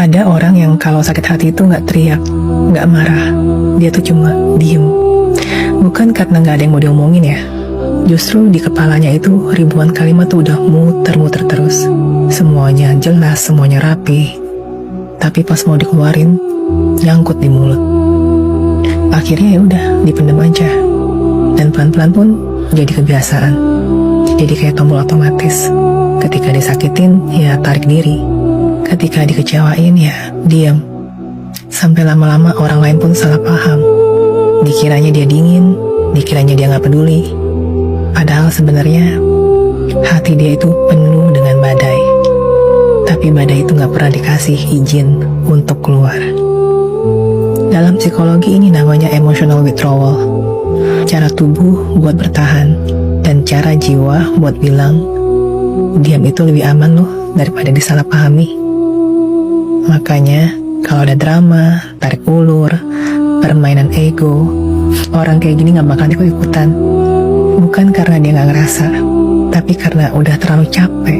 Ada orang yang kalau sakit hati itu nggak teriak, nggak marah. Dia tuh cuma diem. Bukan karena nggak ada yang mau diomongin ya. Justru di kepalanya itu ribuan kalimat tuh udah muter-muter terus. Semuanya jelas, semuanya rapi. Tapi pas mau dikeluarin, nyangkut di mulut. Akhirnya ya udah, dipendam aja. Dan pelan-pelan pun jadi kebiasaan. Jadi kayak tombol otomatis. Ketika disakitin, ya tarik diri. Ketika dikecewain, ya diam. Sampai lama-lama orang lain pun salah paham. Dikiranya dia dingin, dikiranya dia gak peduli. Padahal sebenarnya hati dia itu penuh dengan badai. Tapi badai itu gak pernah dikasih izin untuk keluar. Dalam psikologi ini namanya emotional withdrawal. Cara tubuh buat bertahan, dan cara jiwa buat bilang, diam itu lebih aman loh daripada disalahpahami. Makanya kalau ada drama, tarik ulur, permainan ego, orang kayak gini gak bakal ikut-ikutan. Bukan karena dia gak ngerasa, tapi karena udah terlalu capek.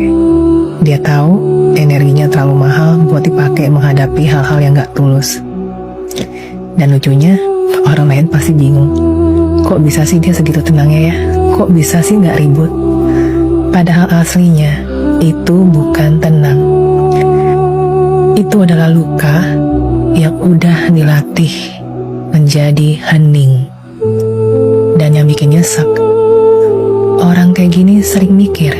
Dia tahu energinya terlalu mahal buat dipakai menghadapi hal-hal yang gak tulus. Dan lucunya, orang lain pasti bingung. Kok bisa sih dia segitu tenangnya ya? Kok bisa sih gak ribut? Padahal aslinya, itu bukan tenang. Itu adalah luka yang udah dilatih menjadi hening. Dan yang bikin nyesek, orang kayak gini sering mikir,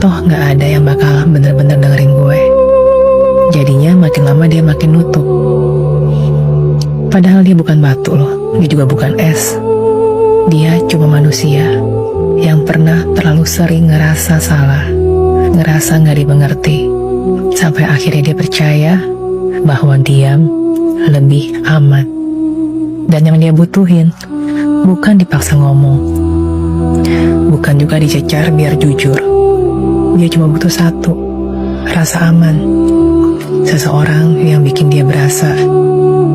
toh gak ada yang bakal bener-bener dengerin gue. Jadinya makin lama dia makin nutup. Padahal dia bukan batu loh, dia juga bukan es. Dia cuma manusia yang pernah terlalu sering ngerasa salah, ngerasa gak dimengerti. Sampai akhirnya dia percaya bahwa diam lebih aman. Dan yang dia butuhin bukan dipaksa ngomong, bukan juga dicecar biar jujur. Dia cuma butuh satu, rasa aman. Seseorang yang bikin dia berasa,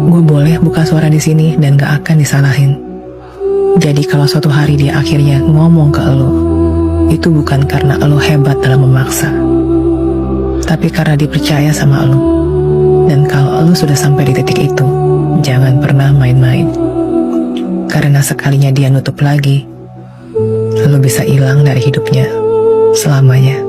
gue boleh buka suara di sini dan gak akan disalahin. Jadi kalau suatu hari dia akhirnya ngomong ke elo, itu bukan karena elo hebat dalam memaksa, tapi karena dipercaya sama elo. Dan kalau elo sudah sampai di titik itu, jangan pernah main-main. Karena sekalinya dia nutup lagi, elo bisa hilang dari hidupnya selamanya.